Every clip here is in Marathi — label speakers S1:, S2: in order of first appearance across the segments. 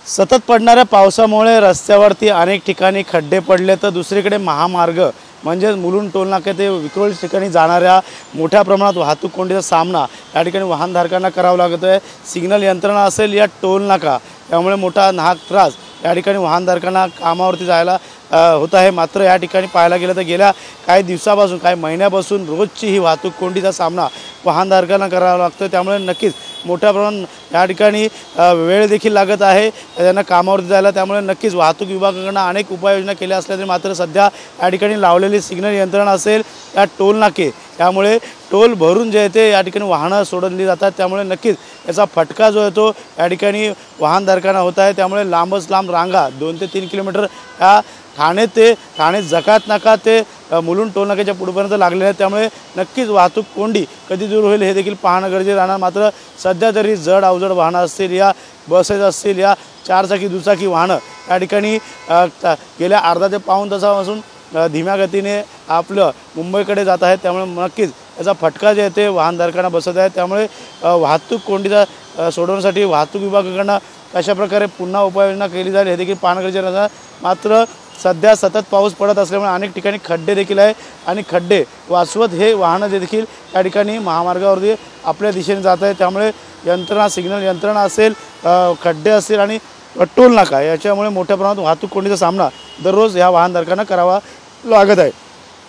S1: सतत पडणाऱ्या पावसामुळे रस्त्यावरती अनेक ठिकाणी खड्डे पडले, तर दुसरीकडे महामार्ग म्हणजे मुलुंड टोलनाका ते विक्रोळी ठिकाणी जाणाऱ्या मोठ्या प्रमाणात वाहतूक कोंडीचा सामना या ठिकाणी वाहनधारकांना करावा लागतो आहे। सिग्नल यंत्रणा असेल या टोलनाका, त्यामुळे मोठा नाहक त्रास या ठिकाणी वाहनधारकांना कामावरती जायला होत आहे। मात्र या ठिकाणी पाहायला गेलं तर गेल्या काही दिवसापासून काही महिन्यापासून रोजची ही वाहतूक कोंडीचा सामना वाहनधारकांना करावा लागतो। त्यामुळे नक्कीच मोठ्या प्रमाणात या ठिकाणी वेळ देखील लागत आहे त्यांना कामावरती जायला। त्यामुळे नक्कीच वाहतूक विभागाकडून अनेक उपाययोजना केल्या असल्या तरी मात्र सध्या या ठिकाणी लावलेली सिग्नल यंत्रणा असेल या टोल नाके, त्यामुळे टोल भरून जे ते या ठिकाणी वाहनं सोडली जातात। त्यामुळे नक्कीच याचा फटका जो आहे तो या ठिकाणी वाहनधारकांना होत आहे। त्यामुळे लांबच लांब रांगा 2 ते 3 किलोमीटर या ठाणे जकात नाका ते मुलुंड टोल नाक्याच्या पुढेपर्यंत लागलेले आहेत। त्यामुळे नक्कीच वाहतूक कोंडी कधी दूर होईल हे देखील पाहणं गरजेचं राहणार। मात्र सध्या तरी जड अवजड वाहनं असतील या बसेस असतील या चारचाकी दुचाकी वाहनं या ठिकाणी गेल्या अर्धा ते पाऊण तासापासून धीम्या गतीने आपलं मुंबईकडे जात आहेत। त्यामुळे नक्कीच याचा फटका जे आहे ते वाहनधारकांना बसत आहे। त्यामुळे वाहतूक कोंडीचा सोडवण्यासाठी वाहतूक विभागाकडून कशा प्रकारे पुन्हा उपाययोजना केली जाईल हे देखील पाहणं गरजेचं राहणार। मात्र सध्या सतत पाऊस पडत असल्यामुळे अनेक ठिकाणी खड्डे देखील आहे आणि खड्डे वाचवत हे वाहनं देखील या ठिकाणी महामार्गावरती आपल्या दिशेने जात आहे। त्यामुळे यंत्रणा सिग्नल यंत्रणा असेल, खड्डे असतील आणि टोल नाका याच्यामुळे मोठ्या प्रमाणात वाहतूक कोंडीचा सामना दररोज या वाहनधारकांना करावा लागत आहे।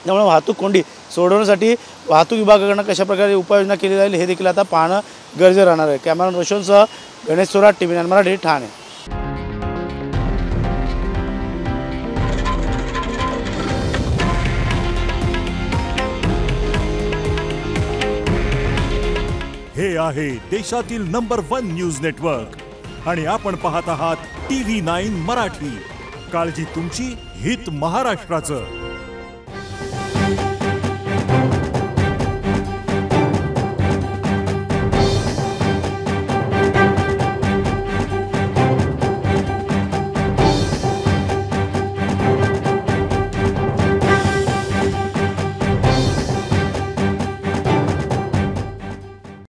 S1: त्यामुळे वाहतूक कोंडी सोडवण्यासाठी वाहतूक विभागाकडून कशा प्रकारे उपाययोजना केली जाईल हे देखील आता पाहणं गरजेचं राहणार आहे। कॅमेरामॅन रोशनसह गणेश सोराट, TV9 मराठी, ठाणे।
S2: हे आहे देशातील नंबर 1 न्यूज नेटवर्क आणि आपण पाहत आहात TV9 मराठी। काळजी तुमची, हित महाराष्ट्राचं।